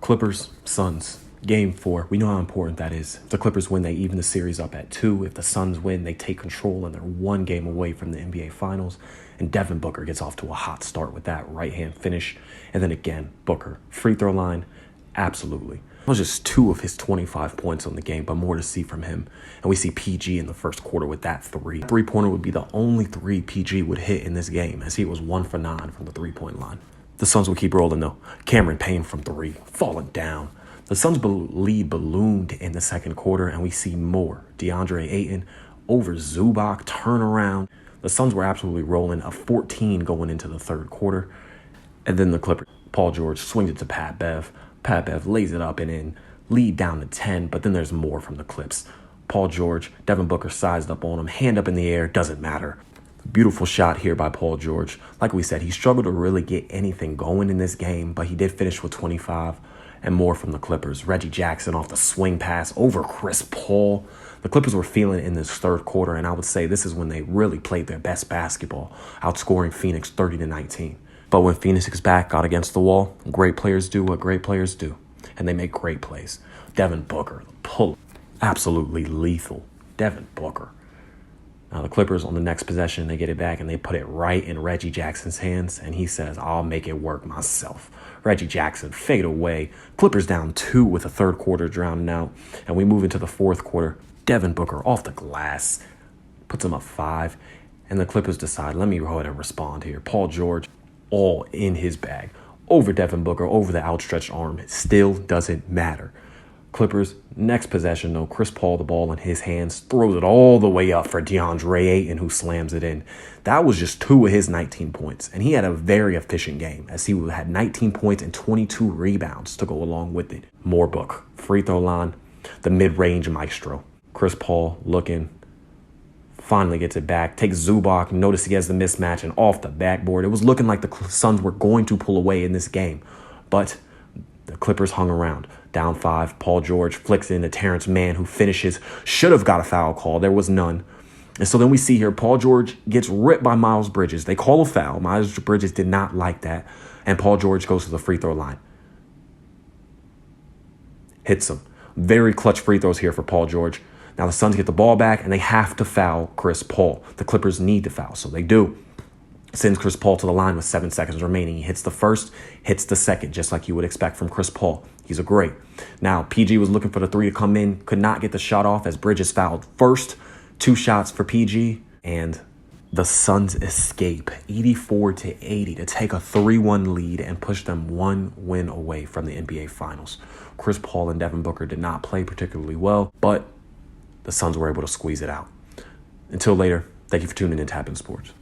Clippers, Suns, Game 4. We know how important that is. If the Clippers win, they even the series up at 2. If the Suns win, they take control and they're 1 game away from the NBA Finals. And Devin Booker gets off to a hot start with that right-hand finish. And then again, Booker, free throw line, absolutely. It was just 2 of his 25 points on the game, but more to see from him. And we see PG in the first quarter with that 3. Three-pointer would be the only 3 PG would hit in this game, as he was 1 for 9 from the three-point line. The Suns will keep rolling, though. Cameron Payne from 3, falling down. The Suns' lead ballooned in the second quarter, and we see more. DeAndre Ayton over Zubac, turnaround. The Suns were absolutely rolling, a 14 going into the third quarter. And then the Clippers, Paul George swings it to Pat Bev. Pat Bev lays it up and in, lead down to 10, but then there's more from the Clips. Paul George, Devin Booker sized up on him, hand up in the air, doesn't matter. Beautiful shot here by Paul George. Like we said, he struggled to really get anything going in this game, but he did finish with 25. And more from the Clippers. Reggie Jackson off the swing pass over Chris Paul. The Clippers were feeling it in this third quarter, and I would say this is when they really played their best basketball, outscoring Phoenix 30-19. But when Phoenix's back got against the wall, great players do what great players do, and they make great plays. Devin Booker, pull, absolutely lethal. Devin Booker. Now the Clippers on the next possession, they get it back and they put it right in Reggie Jackson's hands, and he says, I'll make it work myself. Reggie Jackson fade away. Clippers down 2 with the third quarter drowning out, and we move into the fourth quarter. Devin Booker off the glass, puts him up 5, and the Clippers decide, let me go ahead and respond here. Paul George, all in his bag. Over Devin Booker, over the outstretched arm. It still doesn't matter. Clippers, next possession, though, Chris Paul, the ball in his hands, throws it all the way up for DeAndre Ayton, who slams it in. That was just 2 of his 19 points, and he had a very efficient game, as he had 19 points and 22 rebounds to go along with it. More Book, free throw line, the mid-range maestro. Chris Paul looking, finally gets it back, takes Zubac, notice he has the mismatch, and off the backboard. It was looking like the Suns were going to pull away in this game, but the Clippers hung around. Down 5, Paul George flicks into Terrence Mann, who finishes. Should have got a foul call. There was none. And so then we see here, Paul George gets ripped by Miles Bridges. They call a foul. Miles Bridges did not like that. And Paul George goes to the free throw line. Hits him. Very clutch free throws here for Paul George. Now the Suns get the ball back, and they have to foul Chris Paul. The Clippers need to foul, so they do. Sends Chris Paul to the line with 7 seconds remaining. He hits the first, hits the second, just like you would expect from Chris Paul. He's a great. Now, PG was looking for the 3 to come in, could not get the shot off as Bridges fouled first. 2 shots for PG, and the Suns escape 84-80 to take a 3-1 lead and push them 1 win away from the NBA Finals. Chris Paul and Devin Booker did not play particularly well, but the Suns were able to squeeze it out. Until later, thank you for tuning in to Tap In Sports.